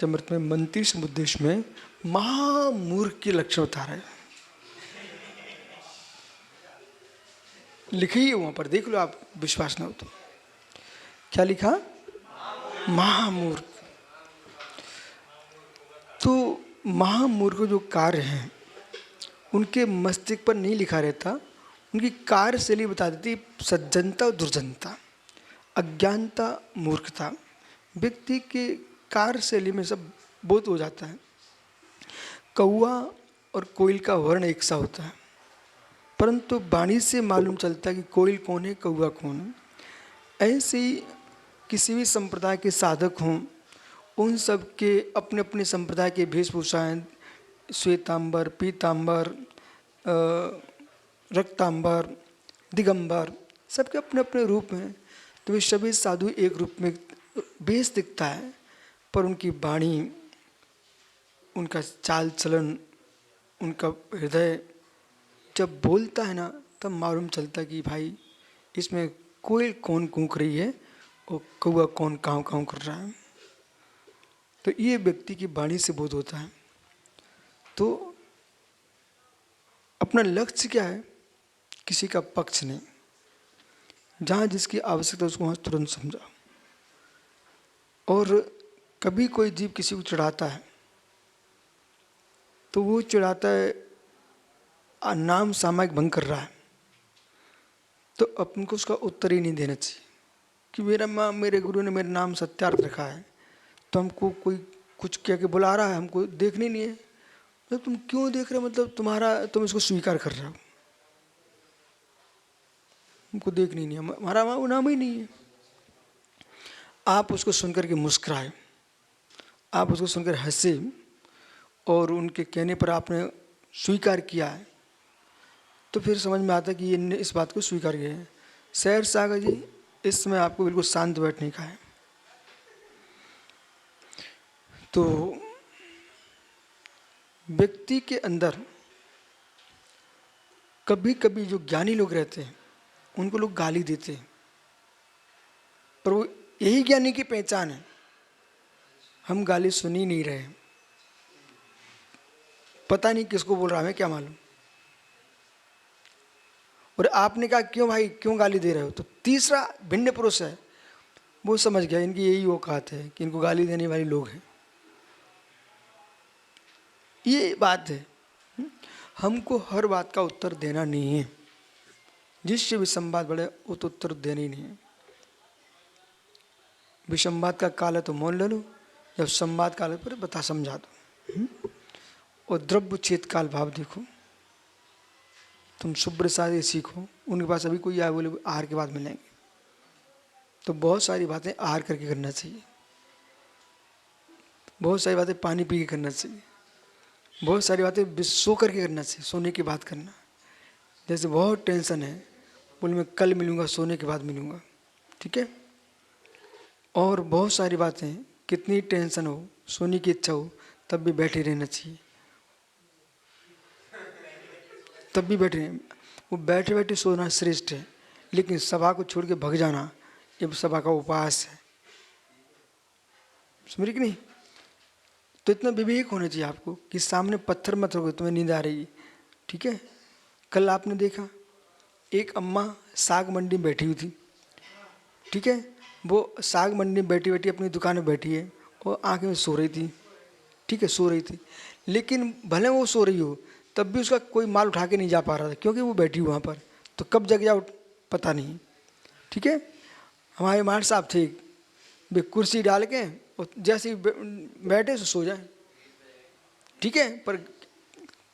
अमृत में मंत्री समुद्देश में महामूर्ख के लक्षण बता रहे हैं। लिखी है वहां पर, देख लो आप, विश्वास ना हो तो। क्या लिखा? महामूर्ख। तो महामूर्ख जो कार्य हैं उनके मस्तिष्क पर नहीं लिखा रहता, उनकी कार्यशैली बता देती सज्जनता और दुर्जनता, अज्ञानता, मूर्खता। व्यक्ति के कार्यशैली में सब बोध हो जाता है। कौआ और कोयल का वर्ण एक सा होता है, परंतु वाणी से मालूम चलता है कि कोयल कौन है, कौआ कौन है। ऐसे ही किसी भी संप्रदाय के साधक हों, उन सब के अपने अपने संप्रदाय के वेशभूषा हैं। श्वेतांबर, पीतांबर, रक्तांबर, दिगंबर, सबके अपने अपने रूप हैं। तो वे सभी साधु एक रूप में बेस दिखता है, पर उनकी वाणी, उनका चाल चलन, उनका हृदय जब बोलता है ना, तब मालूम चलता है कि भाई इसमें कोयल कौन कूक रही है और कौआ कौन काँव काँव कर रहा है। तो ये व्यक्ति की वाणी से बोध होता है। तो अपना लक्ष्य क्या है? किसी का पक्ष नहीं, जहाँ जिसकी आवश्यकता उसको वहाँ तुरंत समझा। और कभी कोई जीव किसी को चिढ़ाता है तो वो चिढ़ाता है नाम सामायिक भंग कर रहा है, तो अपन को उसका उत्तर ही नहीं देना चाहिए कि मेरे गुरु ने मेरा नाम सत्यार्थ रखा है, तो हमको कोई कुछ कह के बुला रहा है, हमको देखनी नहीं है। तो तुम क्यों देख रहे हो? मतलब तुम इसको स्वीकार कर रहे हो, हमको देखनी नहीं है, हमारा वो नाम ही नहीं है। आप उसको सुनकर के मुस्कुराए, आप उसको सुनकर हंसे और उनके कहने पर आपने स्वीकार किया है, तो फिर समझ में आता है कि ये इस बात को स्वीकार किया है। शहर सागर जी, इस समय आपको बिल्कुल शांत बैठने का है। तो व्यक्ति के अंदर कभी कभी जो ज्ञानी लोग रहते हैं उनको लोग गाली देते हैं, पर वो यही ज्ञानी की पहचान है। हम गाली सुन ही नहीं रहे, पता नहीं किसको बोल रहा है, क्या मालूम। और आपने कहा क्यों भाई, क्यों गाली दे रहे हो? तो तीसरा भिन्न पुरुष है, वो समझ गया इनकी यही औकात है कि इनको गाली देने वाले लोग हैं। ये बात है। हमको हर बात का उत्तर देना नहीं है, जिससे भी संवाद बढ़े वो तो उत्तर देना ही नहीं है। विसंवाद का काल है तो मौन ले लो, जब संवाद काल पर बता समझा दो। और द्रव्य चेत काल भाव देखो, तुम शुभ्र साधे सीखो। उनके पास अभी कोई आए बोले आहार के बाद मिलेंगे, तो बहुत सारी बातें आहार करके करना चाहिए, बहुत सारी बातें पानी पी के करना चाहिए, बहुत सारी बातें सो करके करना चाहिए, सोने की बात करना। जैसे बहुत टेंशन है, बोले मैं कल मिलूँगा, सोने के बाद मिलूँगा, ठीक है। और बहुत सारी बातें, कितनी टेंशन हो, सोने की इच्छा हो, तब भी बैठे रहना चाहिए, तब भी बैठे। वो बैठे बैठे सोना श्रेष्ठ है, लेकिन सभा को छोड़ के भग जाना ये सभा का उपवास है, समझ कि नहीं। तो इतना विवेक होना चाहिए आपको कि सामने पत्थर मत रखो, तुम्हें नींद आ रही, ठीक है। कल आपने देखा एक अम्मा साग मंडी में बैठी हुई थी, ठीक है। वो साग मंडी में बैठी बैठी अपनी दुकान में बैठी है और आंखें में सो रही थी, ठीक है, सो रही थी। लेकिन भले वो सो रही हो, तब भी उसका कोई माल उठा के नहीं जा पा रहा था, क्योंकि वो बैठी वहाँ पर। तो कब जग जाओ पता नहीं, ठीक है। हमारे मार साहब थे, वे कुर्सी डाल के और जैसे ही बैठे तो सो जाए, ठीक है, पर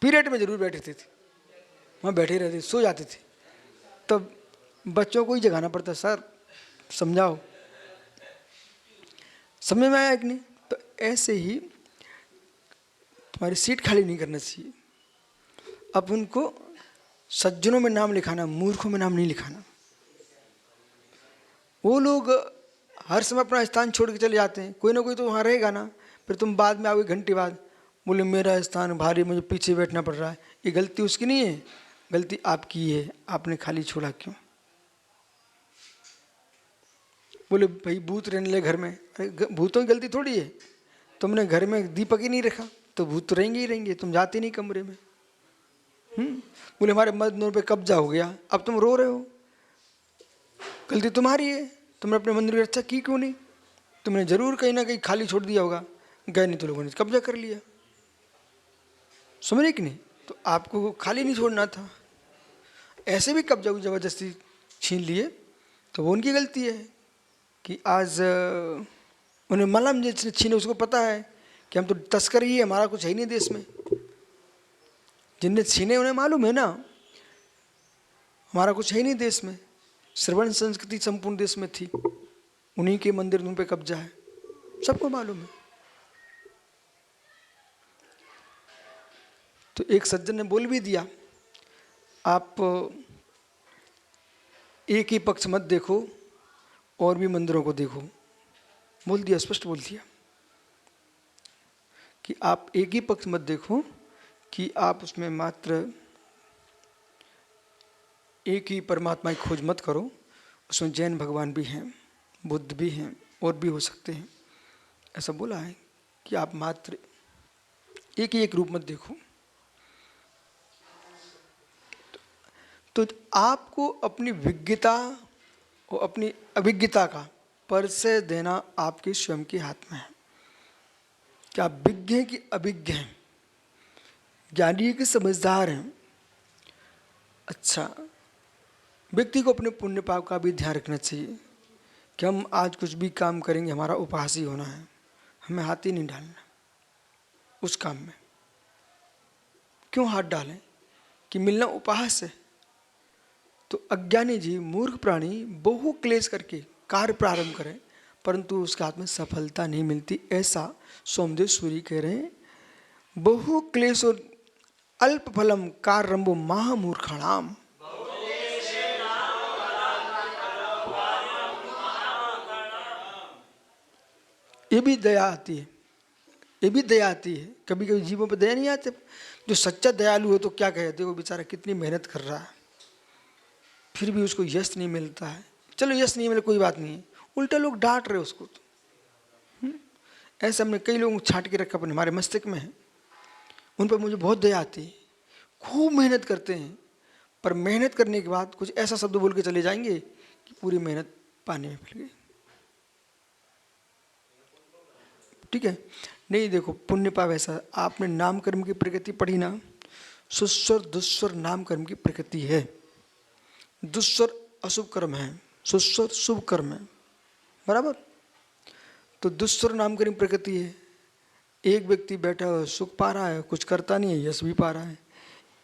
पीरियड में जरूर बैठे थे, वहाँ बैठे रहते, सो जाते थे। तब बच्चों को ही जगाना पड़ता, सर समझाओ, समझ में आया कि नहीं। तो ऐसे ही तुम्हारी सीट खाली नहीं करना चाहिए। अब उनको सज्जनों में नाम लिखाना, मूर्खों में नाम नहीं लिखाना। वो लोग हर समय अपना स्थान छोड़ के चले जाते हैं, कोई ना कोई तो वहाँ रहेगा ना। फिर तुम बाद में आओगे घंटे बाद, बोले मेरा स्थान भारी, मुझे पीछे बैठना पड़ रहा है। ये गलती उसकी नहीं है, गलती आपकी है, आपने खाली छोड़ा क्यों। बोले भाई भूत रहने लगे घर में, अरे भूतों की गलती थोड़ी है, तुमने घर में दीपक ही नहीं रखा तो भूत तो रहेंगे ही रहेंगे, तुम जाते नहीं कमरे में। बोले हमारे मंदिरों पे कब्जा हो गया, अब तुम रो रहे हो, गलती तुम्हारी है, तुमने अपने मंदिर की रक्षा की क्यों नहीं? तुमने जरूर कहीं ना कहीं खाली छोड़ दिया होगा, गए नहीं तो लोगों ने कब्जा कर लिया, समझ रहे कि नहीं? तो आपको खाली नहीं छोड़ना था, ऐसे भी कब्जा को जबरदस्ती छीन लिए तो वो उनकी गलती है कि आज उन्हें मालूम जिसने छीने उसको पता है कि हम तो तस्कर ही है, हमारा कुछ है ही नहीं देश में। जिनने छीने उन्हें मालूम है ना हमारा कुछ है ही नहीं देश में, श्रवण संस्कृति संपूर्ण देश में थी, उन्हीं के मंदिर उन पे कब्जा है, सबको मालूम है। तो एक सज्जन ने बोल भी दिया, आप एक ही पक्ष मत देखो और भी मंदिरों को देखो, बोल दिया, स्पष्ट बोल दिया कि आप एक ही पक्ष मत देखो कि आप उसमें मात्र एक ही परमात्मा की खोज मत करो, उसमें जैन भगवान भी हैं, बुद्ध भी हैं, और भी हो सकते हैं, ऐसा बोला है कि आप मात्र एक ही एक रूप मत देखो। तो आपको अपनी विज्ञता और अपनी अभिज्ञता का परिचय देना आपके स्वयं के हाथ में है। क्या आप विज्ञ हैं कि अभिज्ञ हैं, ज्ञानी हैं कि समझदार हैं? अच्छा, व्यक्ति को अपने पुण्य पाप का भी ध्यान रखना चाहिए कि हम आज कुछ भी काम करेंगे हमारा उपहास ही होना है, हमें हाथ ही नहीं डालना उस काम में। क्यों हाथ डालें कि मिलना उपहास है? तो अज्ञानी जी, मूर्ख प्राणी बहु क्लेश करके कार्य प्रारंभ करें परंतु उसके हाथ में सफलता नहीं मिलती, ऐसा सोमदेव सूरी कह रहे हैं। बहु क्लेश और अल्प फलम कार्रंभो महामूर्खाणाम। ये भी दया आती है, ये भी दया आती है, कभी कभी जीवों पर दया नहीं आती। जो सच्चा दयालु है तो क्या कहे, देखो बेचारा कितनी मेहनत कर रहा है फिर भी उसको यश नहीं मिलता है, चलो यश नहीं मिले कोई बात नहीं है, उल्टा लोग डांट रहे उसको तो। ऐसे हमने कई लोगों को छांट के रखा अपने हमारे मस्तिष्क में है, उन पर मुझे बहुत दया आती है, खूब मेहनत करते हैं पर मेहनत करने के बाद कुछ ऐसा शब्द बोल के चले जाएंगे कि पूरी मेहनत पानी में फिर गई। ठीक है, नहीं देखो पुण्य पाप ऐसा, आपने नाम कर्म की प्रकृति पढ़ी ना, सुस्वर दुस्वर नाम कर्म की प्रकृति है। दुस्वर अशुभ कर्म है, सुस्वर शुभ कर्म है, बराबर। तो दुस्वर नाम कर्म प्रकृति है। एक व्यक्ति बैठा हुआ सुख पा रहा है, कुछ करता नहीं है, यश भी पा रहा है।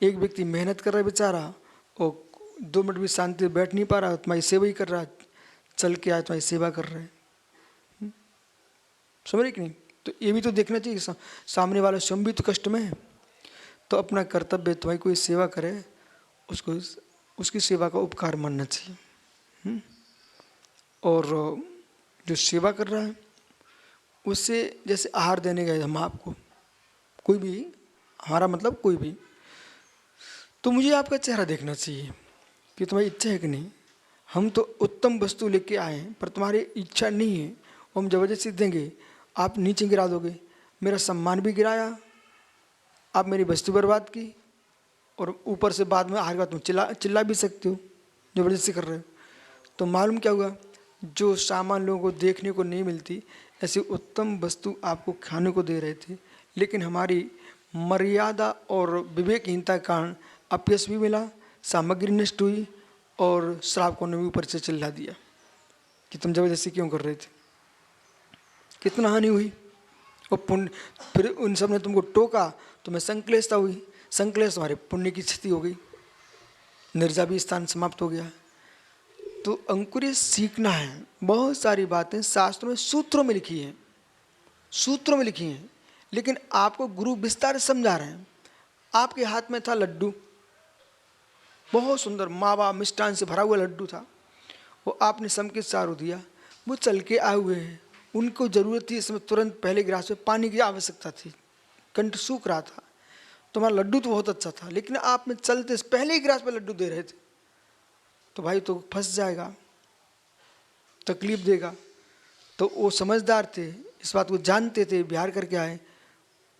एक व्यक्ति मेहनत कर रहा है बेचारा और 2 मिनट भी शांति से बैठ नहीं पा रहा, तुम्हारी सेवा ही कर रहा है, चल के आए तुम्हारी सेवा कर रहे हैं, समझ रहे कि नहीं? तो ये भी तो देखना चाहिए, सामने वाला स्वयं भी तो कष्ट में है, तो अपना कर्तव्य तुम्हारी कोई सेवा करे उसको उसकी सेवा का उपकार मानना चाहिए। और जो सेवा कर रहा है उससे जैसे आहार देने गए हम आपको, कोई भी, हमारा मतलब कोई भी, तो मुझे आपका चेहरा देखना चाहिए कि तुम्हारी इच्छा है कि नहीं। हम तो उत्तम वस्तु लेके आए हैं पर तुम्हारी इच्छा नहीं है और हम जबरदस्ती देंगे, आप नीचे गिरा दोगे, मेरा सम्मान भी गिराया, आप मेरी वस्तु बर्बाद की और ऊपर से बाद में हार का तुम चिल्ला भी सकते हो, जबरदस्ती कर रहे हो। तो मालूम क्या हुआ, जो सामान लोगों को देखने को नहीं मिलती ऐसी उत्तम वस्तु आपको खाने को दे रहे थे, लेकिन हमारी मर्यादा और विवेकहीनता के कारण अपयश भी मिला, सामग्री नष्ट हुई और श्राप को भी ऊपर से चिल्ला दिया कि तुम जबरदस्ती क्यों कर रहे थे। कितना हानि हुई और पुण्य, फिर उन सब ने तुमको टोका, तुम्हें संक्लेशता हुई, संक्लेश तुम्हारे पुण्य की क्षति हो गई, निर्जा भी स्थान समाप्त हो गया। तो अंकुर सीखना है, बहुत सारी बातें शास्त्रों में सूत्रों में लिखी हैं, सूत्रों में लिखी हैं, लेकिन आपको गुरु विस्तार से समझा रहे हैं। आपके हाथ में था लड्डू, बहुत सुंदर मावा मिष्टान से भरा हुआ लड्डू था, वो आपने समके चारों दिया, वो चल के आए हुए हैं, उनको जरूरत थी इसमें तुरंत पहले गिलास में पानी की आवश्यकता थी, कंठ सूख रहा था, तुम्हारा लड्डू तो बहुत अच्छा था लेकिन आप में चलते पहले ही गिलास में लड्डू दे रहे थे, तो भाई तो फंस जाएगा, तकलीफ देगा। तो वो समझदार थे, इस बात को जानते थे, बिहार करके आए,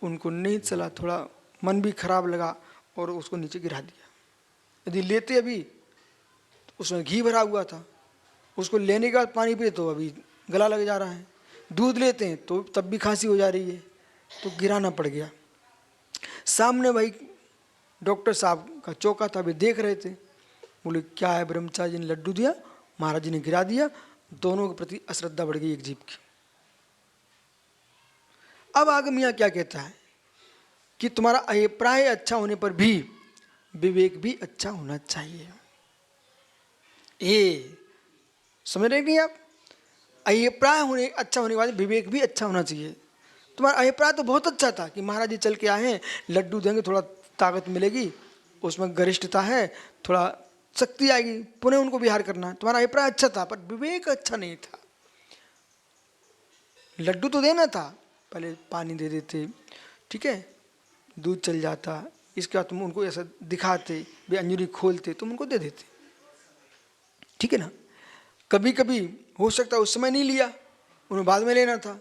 उनको नहीं चला, थोड़ा मन भी खराब लगा और उसको नीचे गिरा दिया। यदि लेते अभी तो उसमें घी भरा हुआ था, उसको लेने के बाद पानी पिए तो अभी गला लग जा रहा है, दूध लेते हैं तो तब भी खांसी हो जा रही है, तो गिराना पड़ गया। सामने भाई डॉक्टर साहब का चौका था, वे देख रहे थे, बोले क्या है, ब्रह्मचारी जी ने लड्डू दिया, महाराज जी ने गिरा दिया। दोनों के प्रति अश्रद्धा बढ़ गई एक जीव की। अब आगे मियाँ क्या कहता है कि तुम्हारा अभिप्राय अच्छा होने पर भी विवेक भी अच्छा होना चाहिए। ये समझ रहे नहीं आप? अभिप्राय होने अच्छा होने के बाद विवेक भी अच्छा होना चाहिए। तुम्हारा अभिप्राय तो बहुत अच्छा था कि महाराज जी चल के आए हैं, लड्डू देंगे, थोड़ा ताकत मिलेगी, उसमें गरिष्ठता है, थोड़ा शक्ति आएगी, पुनः उनको विहार करना है। तुम्हारा अभिप्राय अच्छा था पर विवेक अच्छा नहीं था। लड्डू तो देना था, पहले पानी दे देते, ठीक है, दूध चल जाता, इसके बाद तुम उनको ऐसा दिखाते, वे अंजलि खोलते, तुम उनको दे देते, ठीक है ना। कभी कभी हो सकता है उस समय नहीं लिया, उन्हें बाद में लेना था।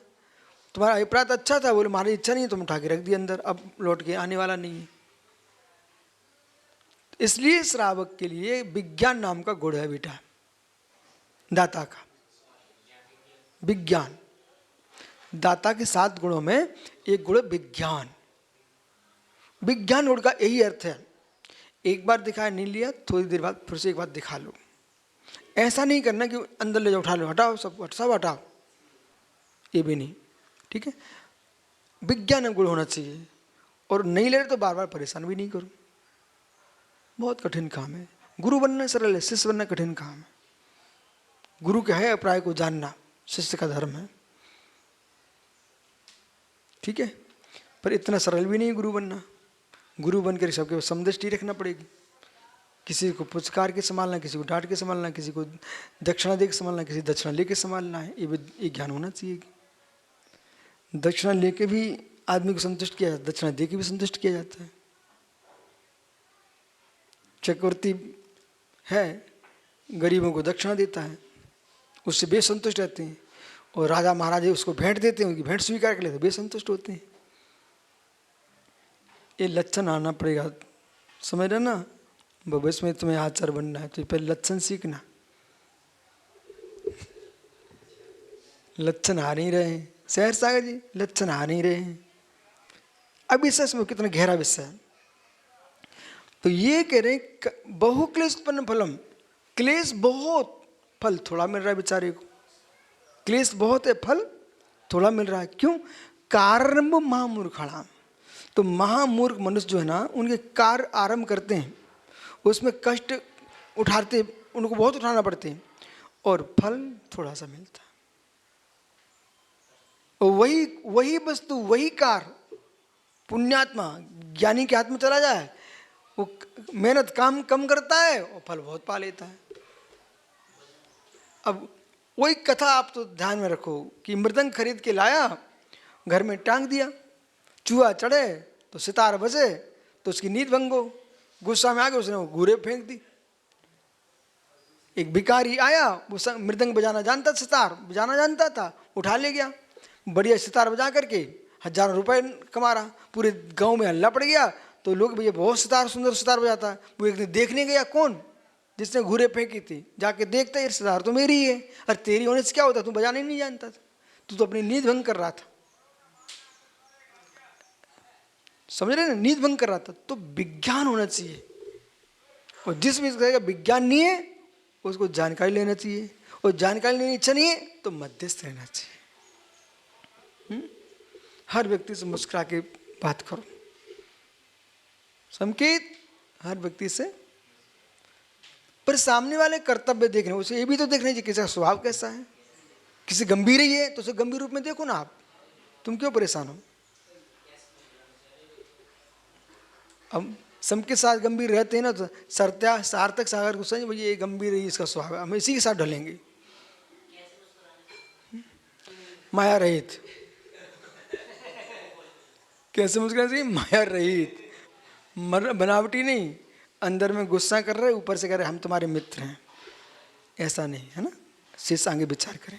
तुम्हारा अभिप्राय तो अच्छा था, बोले हमारी इच्छा नहीं है, तुम उठा के रख दिया अंदर, अब लौट के आने वाला नहीं है। इसलिए श्रावक के लिए विज्ञान नाम का गुण है बेटा, दाता का विज्ञान। दाता के 7 गुणों में एक गुण विज्ञान। विज्ञान गुण का यही अर्थ है, एक बार दिखाया नहीं लिया, थोड़ी देर बाद फिर से एक बार दिखा लो। ऐसा नहीं करना कि अंदर ले जाओ, उठा लो, हटाओ सब हटाओ, ये भी नहीं, ठीक है। विज्ञान गुण होना चाहिए, और नहीं ले रहे तो बार बार परेशान भी नहीं करो, बहुत कठिन काम है। गुरु बनना सरल है, शिष्य बनना कठिन काम है। गुरु के है अभिप्राय को जानना शिष्य का धर्म है, ठीक है, पर इतना सरल भी नहीं गुरु बनना। गुरु बनकर सबके समदृष्टि रखना पड़ेगी, किसी को पुचकार के संभालना, किसी को डांट के संभालना, किसी को दक्षिणा दे के संभालना, किसी दक्षिणा लेके संभालना है, ये ज्ञान होना चाहिए। दक्षिणा लेके भी आदमी को संतुष्ट किया जाता है, दक्षिणा दे के भी संतुष्ट किया जाता है। चक्रवर्ती है, गरीबों को दक्षिणा देता है, उससे बेसंतुष्ट रहते हैं, और राजा महाराजे उसको भेंट देते हैं, उनकी भेंट स्वीकार कर लेते हैं, बेसंतुष्ट होते हैं। ये लक्षण आना पड़ेगा, समझ रहे ना। भविष्य में तुम्हें आचार बनना है तो पहले लक्षण सीखना। लक्षण आ नहीं रहे हैं शहर सागर जी, लक्षण आ नहीं रहे हैं। अब इस में कितना गहरा विषय है, तो ये कह रहे हैं बहु क्लेश उत्पन्न फलम, क्लेश बहुत, फल थोड़ा मिल रहा है बेचारे को। क्लेश बहुत है, फल थोड़ा मिल रहा है, क्यों? कार्य महामूर्खाणाम। तो महामूर्ख मनुष्य जो है ना, उनके कार्य आरंभ करते हैं, उसमें कष्ट उठाते, उनको बहुत उठाना पड़ते हैं, और फल थोड़ा सा मिलता है। और वही वस्तु, वही कार्य पुण्यात्मा ज्ञानी के हाथ में चला जाए, वो मेहनत काम कम करता है और फल बहुत पा लेता है। अब वही कथा आप तो ध्यान में रखो कि मृदंग खरीद के लाया, घर में टांग दिया, चूहा चढ़े तो सितार बजे तो उसकी नींद भंग हो, गुस्सा में आ गया, उसने वो घूरे फेंक दी। एक भिखारी आया, वो मृदंग बजाना जानता, सितार बजाना जानता था, उठा ले गया, बढ़िया सितार बजा करके हजारों रुपए कमा रहा, पूरे गांव में हल्ला पड़ गया। तो लोग भैया बहुत सितार, सुंदर सितार बजाता है। वो एक दिन देखने गया, कौन? जिसने घूरे फेंकी थी, जाके देखता ये सितार तो मेरी ही है। अरे तेरी होने से क्या होता, तू बजाना ही नहीं जानता था, तू तो अपनी नींद भंग कर रहा था, समझ रहे ना, नींद भंग कर रहा था। तो विज्ञान होना चाहिए, और जिस भी कहेगा विज्ञान नहीं है उसको जानकारी लेना चाहिए, और जानकारी लेनी इच्छा नहीं है तो मध्यस्थ रहना चाहिए। हर व्यक्ति से मुस्कुरा के बात करो, संकेत हर व्यक्ति से, पर सामने वाले कर्तव्य देखने, उसे ये भी तो देखना चाहिए किसी का स्वभाव कैसा है। किसी गंभीर ही है तो उसे गंभीर रूप में देखो ना आप, तुम क्यों परेशान हो? अब सबके साथ गंभीर रहते हैं ना, तो सार्थक सागर को समझ भैया ये गंभीर है, इसका स्वभाव है, हम इसी के साथ ढलेंगे। माया रहित, कैसे मुस्कुराना चाहिए? माया रहित, बनावटी नहीं, अंदर में गुस्सा कर रहे, ऊपर से कह रहे हम तुम्हारे मित्र हैं, ऐसा नहीं है ना। शेष आगे विचार करें।